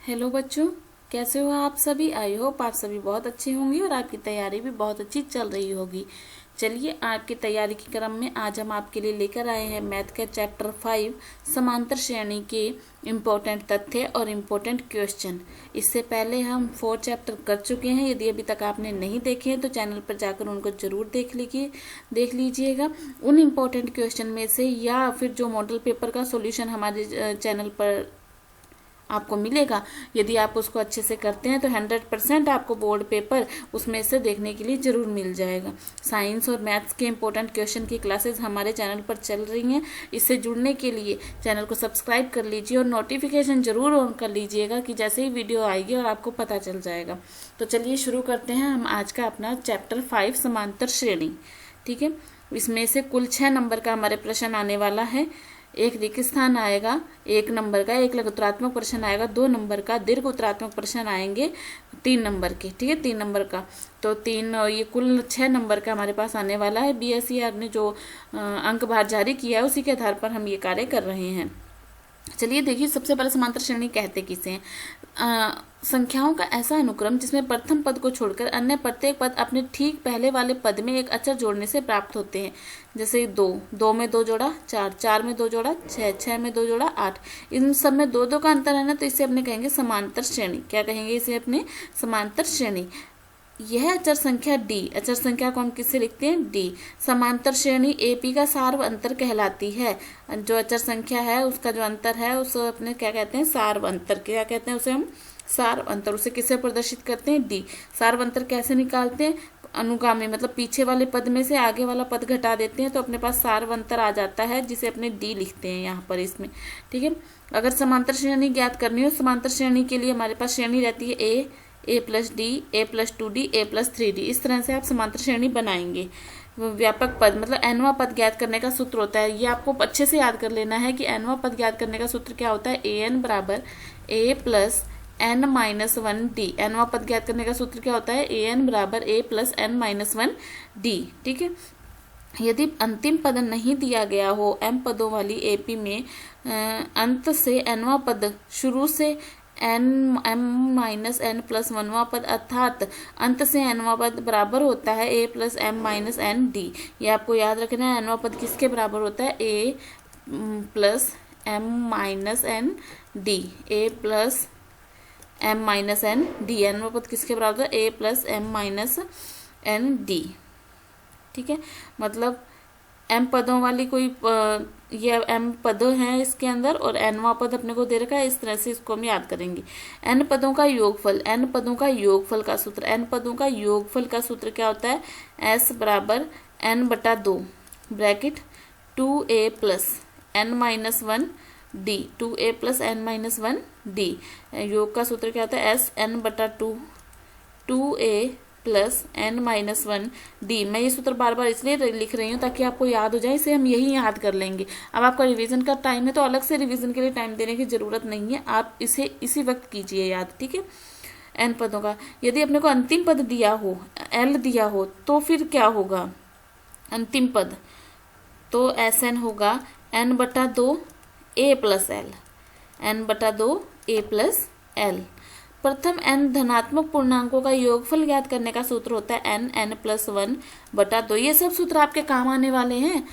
Hello बच्चों, कैसे हो आप सभी। आई होप आप सभी बहुत अच्छे होंगे और आपकी तैयारी भी बहुत अच्छी चल रही होगी। चलिए, आपकी तैयारी के क्रम में आज हम आपके लिए लेकर आए हैं मैथ के चैप्टर 5 समांतर श्रेणी के इम्पोर्टेंट तथ्य और इम्पोर्टेंट क्वेश्चन। इससे पहले हम 4 चैप्टर कर चुके हैं। यदि अभी तक आपने नहीं देखे हैं तो चैनल पर जाकर उनको जरूर देख लीजिएगा। उन इम्पोर्टेंट क्वेश्चन में से या फिर जो मॉडल पेपर का सॉल्यूशन हमारे चैनल पर आपको मिलेगा, यदि आप उसको अच्छे से करते हैं तो 100% आपको बोर्ड पेपर उसमें से देखने के लिए जरूर मिल जाएगा। साइंस और मैथ्स के इंपॉर्टेंट क्वेश्चन की क्लासेस हमारे चैनल पर चल रही हैं। इससे जुड़ने के लिए चैनल को सब्सक्राइब कर लीजिए और नोटिफिकेशन जरूर ऑन कर लीजिएगा कि जैसे ही वीडियो आएगी और आपको पता चल जाएगा। तो चलिए शुरू करते हैं हम आज का अपना चैप्टर 5 समांतर श्रेणी। ठीक है, इसमें से कुल 6 नंबर का हमारे प्रश्न आने वाला है। एक रिक्त स्थान आएगा 1 नंबर का, एक लघुत्तरात्मक प्रश्न आएगा 2 नंबर का, दीर्घ उत्तरात्मक प्रश्न आएंगे 3 नंबर के। ठीक है, 3 नंबर का तो 3, ये कुल 6 नंबर का हमारे पास आने वाला है। BSER ने जो अंक भार जारी किया है उसी के आधार पर हम ये कार्य कर रहे हैं। चलिए देखिए, सबसे पहले समांतर श्रेणी कहते किसे हैं। संख्याओं का ऐसा अनुक्रम जिसमें प्रथम पद को छोड़कर अन्य प्रत्येक पद अपने ठीक पहले वाले पद में एक अक्षर जोड़ने से प्राप्त होते हैं। जैसे 2 में 2 जोड़ा 4, 4 में 2 जोड़ा 6, 6 में 2 जोड़ा 8। इन सब में 2 का अंतर है ना, तो इसे अपने कहेंगे समांतर श्रेणी। क्या कहेंगे इसे अपने? समांतर श्रेणी। यह अचर संख्या डी, अचर संख्या को हम किससे लिखते हैं? डी। समांतर श्रेणी एपी का सार्व अंतर कहलाती है। जो अचर संख्या है उसका जो अंतर है उसे अपने क्या कहते हैं? सार्व अंतर। क्या कहते हैं उसे हम? सार्व अंतर। उसे किससे प्रदर्शित करते हैं? डी। सार्व अंतर कैसे निकालते हैं? अनुगामी, मतलब पीछे वाले पद में से आगे वाला पद घटा देते हैं तो अपने पास सार्व अंतर आ जाता है, जिसे अपने डी लिखते हैं यहाँ पर इसमें। ठीक है, अगर समांतर श्रेणी ज्ञात करनी हो, समांतर श्रेणी के लिए हमारे पास श्रेणी रहती है ए प्लस डी, ए प्लस 2D, ए प्लस 3D। इस तरह से आप समांतर श्रेणी बनाएंगे। व्यापक पद मतलब nवां पद ज्ञात करने का सूत्र होता है, ये आपको अच्छे से याद कर लेना है कि nवां पद ज्ञात करने का सूत्र क्या होता है? an बराबर a plus n minus 1d। nवां पद ज्ञात करने का सूत्र क्या होता है? an बराबर a plus n minus 1d। ठीक है, यदि अंतिम पद नहीं दिया गया हो m पदों वाली एपी में, अंत से nवां पद शुरू से m माइनस n प्लस 1वां पद अर्थात अंत से nवां पद बराबर होता है a plus m minus n d। ये आपको याद रखना है। nवां पद किसके बराबर होता है? a plus m minus n d, a plus m minus n d। nवां पद किसके बराबर होता है? a plus m minus n d। ठीक है, मतलब m पदों वाली कोई ये m पद हैं इसके अंदर और nवां पद अपने को दे रखा है। इस तरह से इसको हम याद करेंगे। n पदों का योगफल, n पदों का योगफल का सूत्र, n पदों का योगफल का सूत्र क्या होता है? s बराबर n बटा 2 bracket 2a plus n minus 1 d, 2a plus n minus 1 d। योग का सूत्र क्या होता है? s n बटा 2 2a plus n minus 1 d। मैं ये सूत्र बार बार इसलिए लिख रही हूँ ताकि आपको याद हो जाए, इसे हम यही याद कर लेंगे। अब आपका रिवीजन का टाइम है तो अलग से रिवीजन के लिए टाइम देने की जरूरत नहीं है, आप इसे इसी वक्त कीजिए याद। ठीक है, n पदों का। यदि अपने को अंतिम पद दिया हो, l दिया हो, तो फिर क्या होगा? अंतिम पद तो Sn होगा n बटा 2 a प्लस l, n बटा 2 a प्लस l। प्रथम n धनात्मक पूर्णांकों का योगफल ज्ञात करने का सूत्र होता है n प्लस 1 बटा 2। ये सब सूत्र आपके काम आने वाले हैं,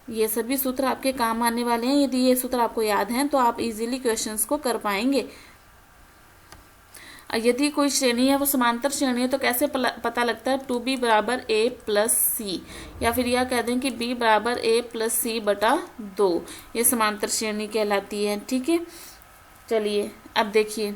ये सभी सूत्र आपके काम आने वाले हैं। यदि ये सूत्र आपको याद हैं तो आप इजीली क्वेश्चंस को कर पाएंगे। यदि कोई श्रेणी है वो समांतर श्रेणी है तो कैसे पता लगता है? 2b बराबर a प्लस c, या फिर यह कह दें कि b बराबर a प्लस c बटा 2। ये समांतर श्रेणी कहलाती है। ठीक है, चलिए अब देखिए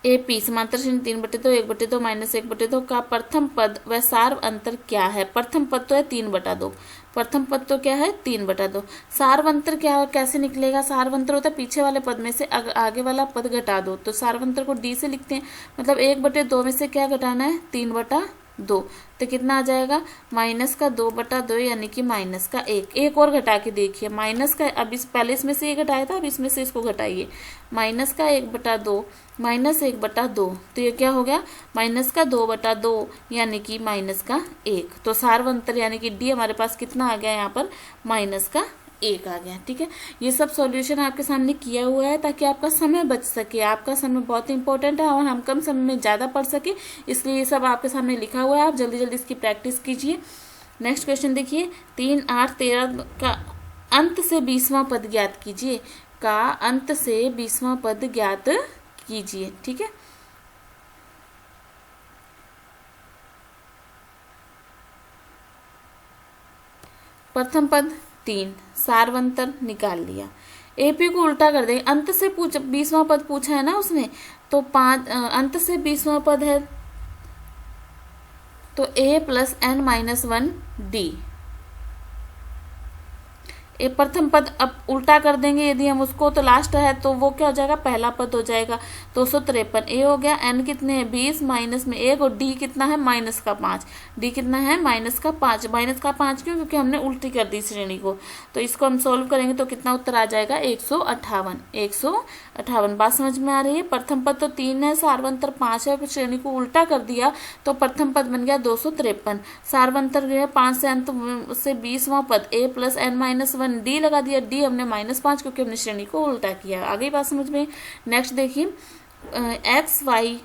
एपी समांतर श्रेणी 3/2 1/2 माइनस 1/2 का प्रथम पद व सार्व अंतर क्या है? प्रथम पद तो है 3/2, प्रथम पद तो क्या है? 3/2। सार्व अंतर क्या, कैसे निकलेगा? सार्व अंतर होता है पीछे वाले पद में से आगे वाला पद घटा दो, तो सार्व अंतर को डी से लिखते हैं। मतलब 1/2 में से क्या घटाना है? 3/2। तो कितना आ जाएगा? माइनस का 2/2 यानी कि माइनस का 1। एक और घटा के देखिए, माइनस का, अब इस पहले इसमें से ये घटाया था, अब इसमें से इसको घटाइए। माइनस का 1/2 माइनस 1/2, तो ये क्या हो गया? माइनस का 2/2 यानी कि माइनस का 1। तो सार्व अंतर यानी कि डी हमारे पास कितना आ गया यहाँ पर? माइनस का 1 आ गया। ठीक है, ये सब सॉल्यूशन आपके सामने किया हुआ है ताकि आपका समय बच सके। आपका समय बहुत इंपॉर्टेंट है और हम कम समय में ज़्यादा पढ़ सके, इसलिए ये सब आपके सामने लिखा हुआ है। आप जल्दी जल्दी इसकी प्रैक्टिस कीजिए। नेक्स्ट क्वेश्चन देखिए, 3, 8, 13 का अंत से 20वां पद ज्ञात कीजिए। का अंत से 20वां पद ज्ञात कीजिए। ठीक है, प्रथम पद 3, सारवंतर निकाल लिया। एपी को उल्टा कर देंगे, अंत से 20वां पद पूछा है ना उसने, तो 5 अंत से 20वां पद है तो a plus n minus 1 D. ये प्रथम पद अब उल्टा कर देंगे यदि हम उसको, तो लास्ट है तो वो क्या हो जाएगा, पहला पद हो जाएगा। 253 ए हो गया, n कितने हैं 20 माइनस में 1 और d कितना है माइनस का 5। d कितना है माइनस का 5। माइनस का 5 क्यों, क्योंकि हमने उल्टी कर दी श्रेणी को। तो इसको हम सोल्व करेंगे तो कितना उत्तर आ जाएगा 158। 158 बात समझ में आ रही है। प्रथम पद तो 3 है, सारवंतर 5 है, फिर श्रेणी को उल्टा कर दिया तो प्रथम पद बन गया 253। सारवंतर गया 5 से अंत से 20वां पद a plus n minus 1 D लगा दिया। डी हमने -5 क्योंकि हमने श्रेणी को उल्टा किया। आगे बात समझ में। नेक्स्ट देखिए, एक्स वाई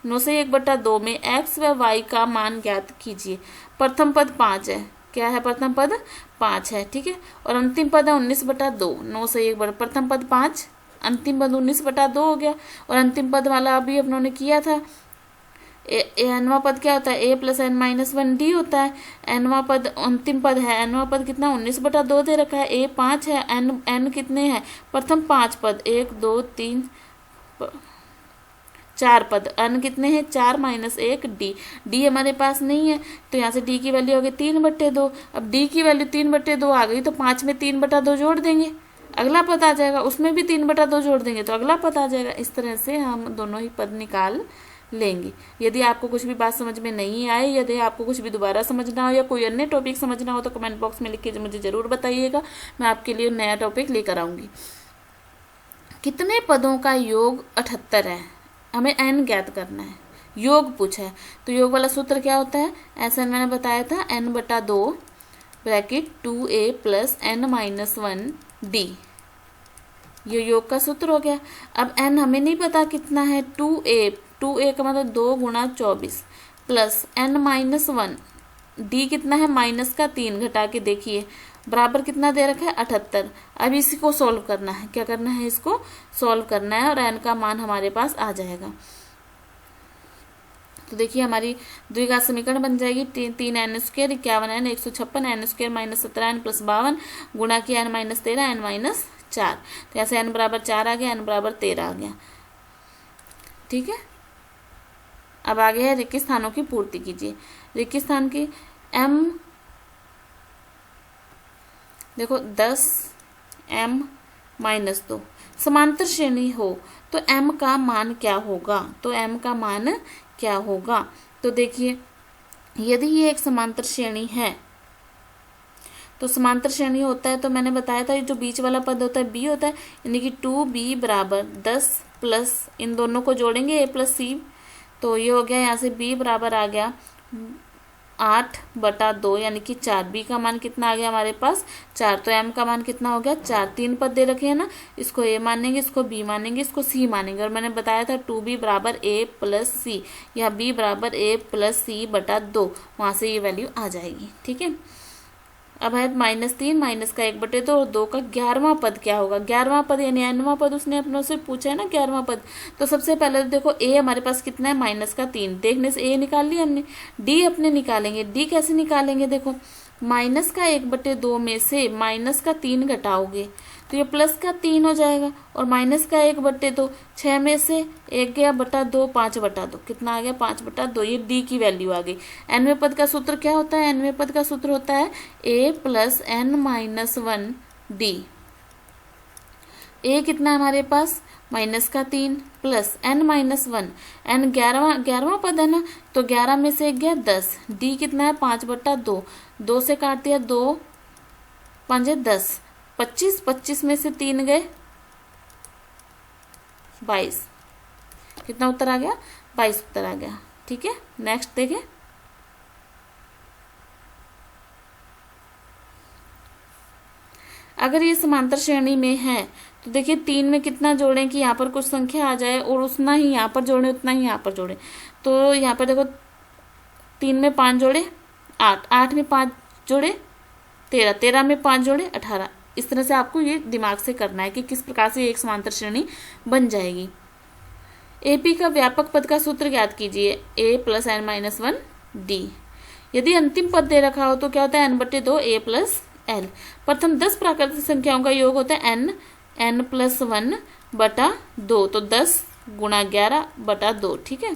9 से 1/2 में x व y का मान ज्ञात कीजिए। प्रथम पद 5 है, क्या है प्रथम पद 5 है। ठीक है, और अंतिम पद है 19/2। 9 से 1 प्रथम पद 5, अंतिम पद 19/2 हो गया। और अंतिम पद वाला अभी अपनों ने किया था, एनवा पद क्या होता है a plus n minus 1 D होता है। एनवा पद अंतिम पद है, एनवा पद कितना 19/2 दे रखा है। a 5 है, n कितने हैं प्रथम 5 पद 1 2 3 4 पद, n कितने हैं 4 माइनस 1 डी। डी हमारे पास नहीं है तो यहाँ से डी की वैल्यू हो गई 3/2। अब डी की वैल्यू 3/2 आ गई तो 5 में 3/2 जोड़ देंगे, अगला पद आ जाएगा। उसमें भी 3/2 जोड़ देंगे तो अगला पद आ जाएगा। इस तरह से हम दोनों ही पद निकाल लेंगे। यदि आपको कुछ भी बात समझ में नहीं आए, यदि आपको कुछ भी दोबारा समझना हो या कोई अन्य टॉपिक समझना हो तो कमेंट बॉक्स में लिख के मुझे ज़रूर बताइएगा, मैं आपके लिए नया टॉपिक लेकर आऊँगी। कितने पदों का योग 78 है, हमें n ज्ञात करना है, योग पूछा है। तो योग वाला सूत्र क्या होता है, ऐसा मैंने बताया था, n/2 bracket 2a plus n minus 1 D, ये योग का सूत्र हो गया। अब n हमें नहीं पता कितना है, 2a का मतलब 2 गुणा 24 प्लस n माइनस 1 डी कितना है माइनस का 3, घटा के देखिए बराबर कितना दे रखा है 78। अब इसी को सॉल्व करना है, क्या करना है, इसको सॉल्व करना है और n का मान हमारे पास आ जाएगा। तो देखिए हमारी द्विघात समीकरण बन जाएगी 3n square 51n 156 n square minus 17n plus 52 गुणा किया n माइनस 13 n माइनस 4। तो ऐसे n बराबर 4 आ गया, n बराबर 13 आ गया। ठीक है, अब आगे है रिक्त स्थानों की पूर्ति कीजिए। रिक्त स्थान की m देखो 10 m माइनस 2 समांतर श्रेणी हो तो m का मान क्या होगा, तो m का मान क्या होगा। तो देखिए यदि ये एक समांतर श्रेणी है तो समांतर श्रेणी होता है, तो मैंने बताया था जो बीच वाला पद होता है b होता है, यानी कि 2b बराबर 10 प्लस इन दोनों को जोड़ेंगे a प्लस c, तो ये हो गया यहाँ से b बराबर आ गया 8/2 यानी कि 4। b का मान कितना आ गया हमारे पास 4, तो m का मान कितना हो गया 4। 3 पद दे रखे हैं ना, इसको a मानेंगे, इसको b मानेंगे, इसको c मानेंगे। और मैंने बताया था 2b बराबर a प्लस सी, या b बराबर a प्लस c/2, वहाँ से ये वैल्यू आ जाएगी। ठीक है, अब है -3 माइनस का 1/2 और 2 का 11वां पद क्या होगा। 11वां पद यानी nवां पद उसने अपनों से पूछा है ना 11वां पद। तो सबसे पहले तो देखो a हमारे पास कितना है -3, देखने से a निकाल लिया हमने। d अपने निकालेंगे, d कैसे निकालेंगे, देखो माइनस का 1/2 में से माइनस का 3 घटाओगे तो ये प्लस का 3 हो जाएगा, और माइनस का 1/2 6 में से 1 गया बटा 2 5/2, कितना आ गया 5/2, ये d की वैल्यू आ गई। nवें पद का सूत्र क्या होता है, nवें पद का सूत्र होता है a plus n minus 1 D. a कितना है हमारे पास माइनस का 3 प्लस n माइनस 1, n 11वां पद है ना, तो 11 में से 1 गया 10, d कितना है 5/2, 2 से काट दिया 2 5 10, 25 में से 3 गए 22, कितना उत्तर आ गया 22 उत्तर आ गया। ठीक है, नेक्स्ट देखें, अगर ये समांतर श्रेणी में है तो देखिए 3 में कितना जोड़ें कि यहाँ पर कुछ संख्या आ जाए और उतना ही यहाँ पर जोड़ें, उतना ही यहाँ पर जोड़ें। तो यहाँ पर देखो 3 में 5 जोड़े 8, 8 में 5 जोड़े 13, 13 में 5 जोड़े 18। इस तरह से आपको ये दिमाग से करना है कि किस प्रकार से एक समांतर श्रेणी बन जाएगी। AP का व्यापक पद का सूत्र ज्ञात कीजिए। A + n-1 D। यदि अंतिम पद दे रखा हो तो क्या होता है n/2 A + L। प्रथम 10 प्राकृतिक संख्याओं का योग होता है n+1/2, तो 10 × 11/2। ठीक है।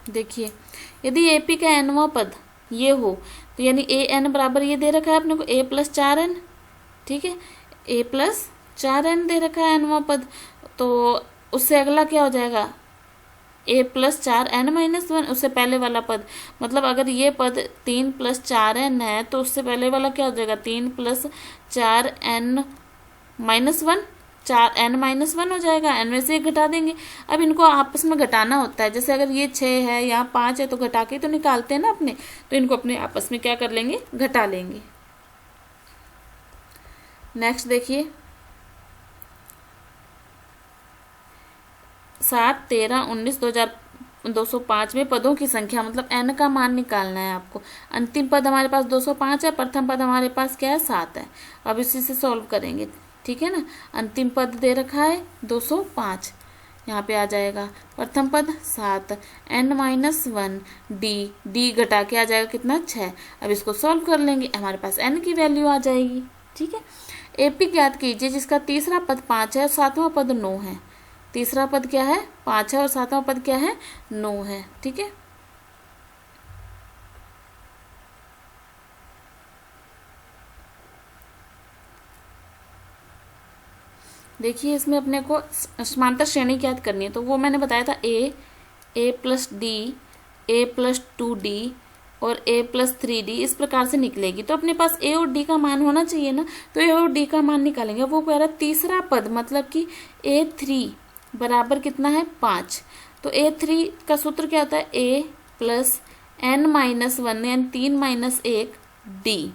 देखिए यदि AP का nवां पद ये हो तो यानी AN बराबर ये दे रखा है अपने को A + 4n। ठीक है, A + 4n दे रखा है nवां पद, तो उससे अगला क्या हो जाएगा A + 4n-1, उससे पहले वाला पद। मतलब अगर ये पद 3 + 4n है तो उससे पहले वाला क्या हो जाएगा 3 + 4n-1, 4n-1 हो जाएगा। n में से 1 घटा देंगे। अब इनको आपस में घटाना होता है। जैसे अगर ये 6 है, यहाँ 5 है, तो घटा के तो निकालते हैं ना अपने, तो इनको अपने आपस में क्या कर लेंगे, घटा लेंगे। नेक्स्ट देखिए 7, 13, 19, 2205 में पदों की संख्या मतलब n का मान निकालना है आपको। अंतिम पद हमारे पास 205 है, प्रथम पद हमारे पास क्या है 7 है। अब इसी से सॉल्व करेंगे। ठीक है ना। अंतिम पद दे रखा है 205, यहाँ पे आ जाएगा प्रथम पद 7, n-1 d घटा के आ जाएगा कितना 6। अब इसको सॉल्व कर लेंगे, हमारे पास n की वैल्यू आ जाएगी। ठीक है। AP ज्ञात कीजिए जिसका तीसरा पद 5 है और सातवां पद 9 है। तीसरा पद क्या है 5 है और सातवां पद क्या है 9 है। ठीक है। देखिए इसमें अपने को समांतर श्रेणी ज्ञात करनी है, तो वो मैंने बताया था A + D, A + 2D और A + 3D इस प्रकार से निकलेगी। तो अपने पास A और D का मान होना चाहिए ना, तो A और D का मान निकालेंगे। वो कह रहा है तीसरा पद मतलब कि A3 बराबर कितना है 5। तो A3 का सूत्र क्या होता है A + n-1 यानी 3 - 1 D।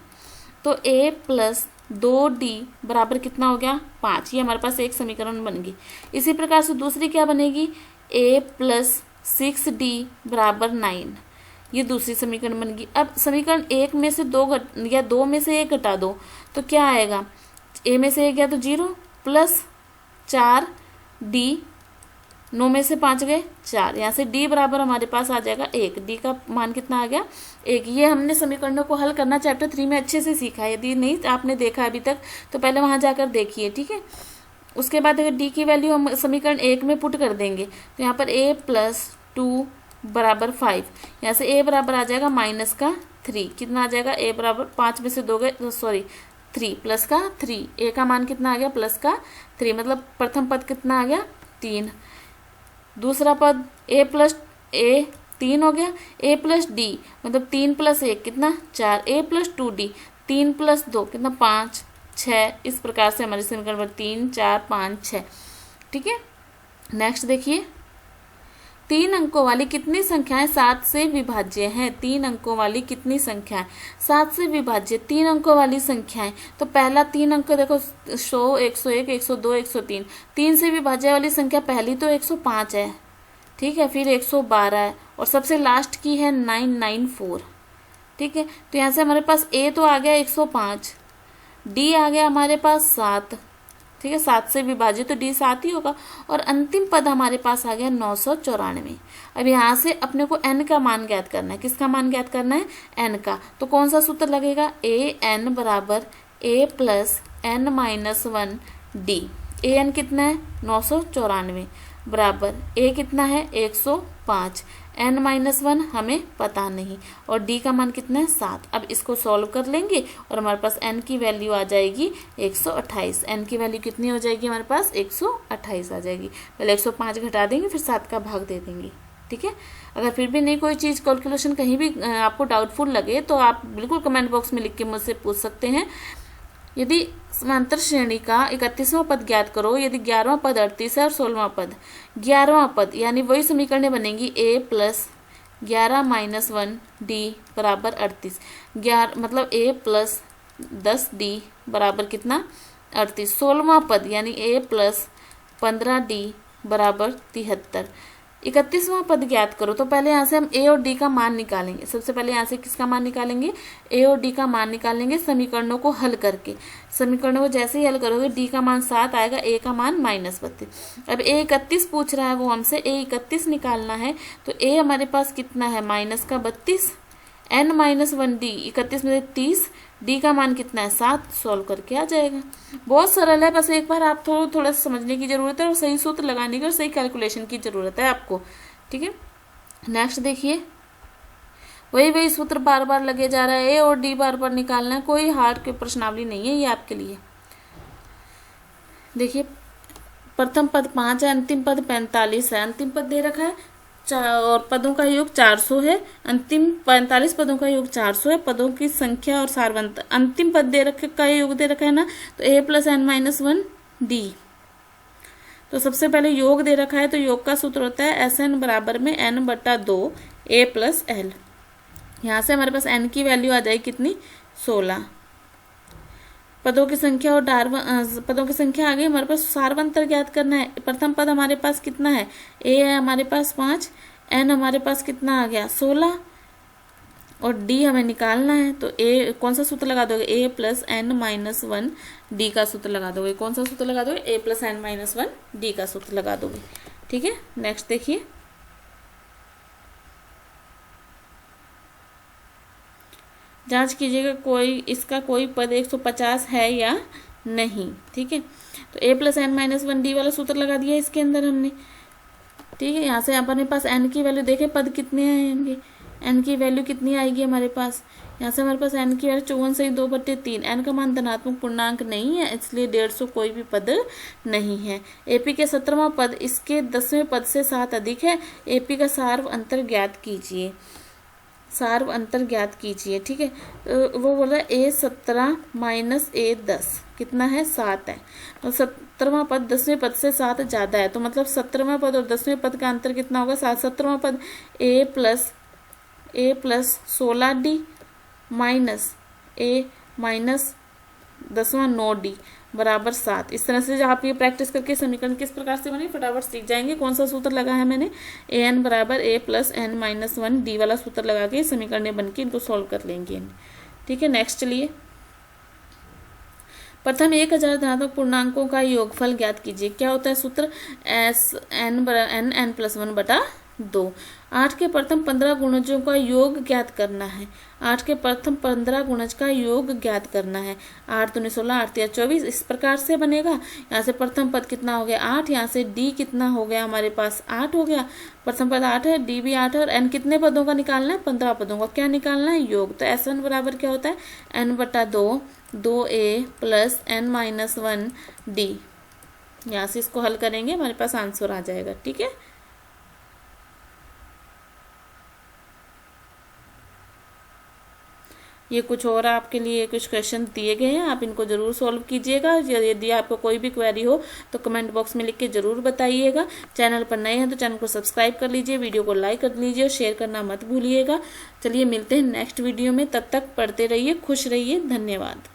तो A + 2D बराबर कितना हो गया 5। ये हमारे पास एक समीकरण बन गई। इसी प्रकार से दूसरी क्या बनेगी A + 6D बराबर 9। ये दूसरी समीकरण बन गई। अब समीकरण 1 में से 2 या 2 में से 1 घटा दो तो क्या आएगा, A में से 1 गया तो 0 + 4D, 9 में से 5 गए 4, यहाँ से D बराबर हमारे पास आ जाएगा 1। D का मान कितना आ गया 1। ये हमने समीकरणों को हल करना चैप्टर 3 में अच्छे से सीखा है। यदि नहीं आपने देखा अभी तक तो पहले वहाँ जाकर देखिए। ठीक है। उसके बाद अगर D की वैल्यू हम समीकरण 1 में पुट कर देंगे तो यहाँ पर A + 2 बराबर 5, यहाँ से A बराबर आ जाएगा -3। कितना आ जाएगा A बराबर 5 में से 2 गए 3 + 3। A का मान कितना आ गया +3, मतलब प्रथम पद कितना आ गया 3। दूसरा पद A + 3 हो गया। A + D मतलब 3 + 1 कितना 4। A + 2D 3 + 2 कितना 5, 6। इस प्रकार से हमारे समीकरण पर 3, 4, 5, 6। ठीक है। नेक्स्ट देखिए 3 अंकों वाली कितनी संख्याएं 7 से विभाज्य हैं। 3 अंकों वाली कितनी संख्याएं 7 से विभाज्य। 3 अंकों वाली संख्याएं, तो पहला 3 अंक देखो 100, 101, 102, 103। 3 से विभाज्य वाली संख्या पहली तो 105 है। ठीक है। फिर 112 है और सबसे लास्ट की है 994। ठीक है। तो यहाँ से हमारे पास A तो आ गया 105, D आ गया हमारे पास 7। ठीक है। 7 से विभाजित तो D 7 ही होगा। और अंतिम पद हमारे पास आ गया 994। अब यहाँ से अपने को n का मान ज्ञात करना है। किसका मान ज्ञात करना है n का। तो कौन सा सूत्र लगेगा AN बराबर A + n-1 D। AN कितना है 994 बराबर A कितना है 105, n-1 हमें पता नहीं और D का मान कितना है 7। अब इसको सॉल्व कर लेंगे और हमारे पास n की वैल्यू आ जाएगी 128। n की वैल्यू कितनी हो जाएगी हमारे पास 128 आ जाएगी। पहले 105 घटा देंगे फिर 7 का भाग दे देंगे। ठीक है। अगर फिर भी नहीं कोई चीज़ कैलकुलेशन कहीं भी आपको डाउटफुल लगे तो आप बिल्कुल कमेंट बॉक्स में लिख के मुझसे पूछ सकते हैं। यदि समांतर श्रेणी का 31वां पद ज्ञात करो। यदि 11वां पद 38 है और 16वां पद 11वां पद, यानी वही समीकरणें बनेंगी a प्लस 11 माइनस 1 d बराबर 38। 11 मतलब a प्लस 10 d बराबर कितना 38। 16वां पद यानी a प्लस 15 d बराबर 73। 31वां पद ज्ञात करो। तो पहले यहाँ से हम a और d का मान निकालेंगे। सबसे पहले यहाँ से किसका मान निकालेंगे, a और d का मान निकालेंगे समीकरणों को हल करके। समीकरणों को जैसे ही हल करोगे d का मान 7 आएगा, a का मान -32। अब a 31 पूछ रहा है वो हमसे, a 31 निकालना है तो a हमारे पास कितना है माइनस का 32, n माइनस 1 d 31 में 30, d का मान कितना है 7, सॉल्व करके आ जाएगा। बहुत सरल है, बस एक बार आप थोड़ा समझने की जरूरत है और सही सूत्र लगाने की और सही कैलकुलेशन की जरूरत है आपको। ठीक है, नेक्स्ट देखिए, वही सूत्र बार बार लगे जा रहा है, a और d बार बार निकालना है, कोई हार्ड की प्रश्नावली नहीं है ये आपके लिए। देखिए प्रथम पद 5 है, अंतिम पद 45 है। अंतिम पद दे रखा है और पदों का योग 400 है। अंतिम 45 पदों का योग 400 है। पदों की संख्या और सारवंत, अंतिम पद दे रखे का योग दे रखा है ना, तो a plus n minus 1 d। तो सबसे पहले योग दे रखा है तो योग का सूत्र होता है Sn बराबर में n बटा 2 a प्लस l। यहाँ से हमारे पास n की वैल्यू आ जाएगी कितनी 16। पदों की संख्या और पदों की संख्या आ गई, हमारे पास सारवंतर ज्ञात करना है। प्रथम पद हमारे पास कितना है, a है हमारे पास 5, n हमारे पास कितना आ गया 16 और d हमें निकालना है। तो a कौन सा सूत्र लगा दोगे, a plus n minus 1 d का सूत्र लगा दोगे। कौन सा सूत्र लगा दोगे, a plus n minus 1 d का सूत्र लगा दोगे। ठीक है, नेक्स्ट देखिए, जांच कीजिएगा इसका कोई पद 150 है या नहीं। ठीक है, तो a plus n minus 1 d वाला सूत्र लगा दिया इसके अंदर हमने। ठीक है, यहाँ से अपने पास n की वैल्यू देखें, पद कितने आएंगे, n की वैल्यू कितनी आएगी हमारे पास, यहाँ से हमारे पास n की वैल्यू 54 से 2/3। n का मान धनात्मक पूर्णांक नहीं है, इसलिए 150 कोई भी पद नहीं है। AP के 17वां पद इसके 10वें पद से 7 अधिक है। AP का सार्व अंतर ज्ञात कीजिए, सार्व अंतर ज्ञात कीजिए। ठीक है, तो वो बोला a17 माइनस a10 कितना है 7 है। तो 17वां पद 10वें पद से 7 ज़्यादा है, तो मतलब 17वां पद और 10वें पद का अंतर कितना होगा 7। 17वां पद a plus 16d minus a minus 10वां 9d बराबर 7। इस तरह से जब आप ये प्रैक्टिस करके समीकरण किस प्रकार से बने फटाफट सीख जाएंगे। कौन सा सूत्र लगा है मैंने, an बराबर a plus n minus 1 d वाला सूत्र लगा के समीकरण बन के इनको सॉल्व कर लेंगे। ठीक है, नेक्स्ट चलिए, प्रथम 1000 धनात्मक पूर्णांकों का योगफल ज्ञात कीजिए। क्या होता है सूत्र, n प्लस 1 बटा 2। 8 के प्रथम 15 गुणजों का योग ज्ञात करना है। 8 के प्रथम 15 गुणज का योग ज्ञात करना है। 8 दूनी 16, 8 तिया 24, इस प्रकार से बनेगा। यहाँ से प्रथम पद कितना हो गया 8, यहाँ से d कितना हो गया हमारे पास 8 हो गया। प्रथम पद 8 है, d भी 8 है और n कितने पदों का निकालना है 15 पदों का क्या निकालना है योग। तो S1 बराबर क्या होता है n बटा 2 2a plus n minus 1 d। यहाँ से इसको हल करेंगे हमारे पास आंसर आ जाएगा। ठीक है, ये कुछ और आपके लिए कुछ क्वेश्चन दिए गए हैं, आप इनको जरूर सॉल्व कीजिएगा। यदि आपको कोई भी क्वेरी हो तो कमेंट बॉक्स में लिख के जरूर बताइएगा। चैनल पर नए हैं तो चैनल को सब्सक्राइब कर लीजिए, वीडियो को लाइक कर लीजिए और शेयर करना मत भूलिएगा। चलिए मिलते हैं नेक्स्ट वीडियो में, तब तक पढ़ते रहिए, खुश रहिए, धन्यवाद।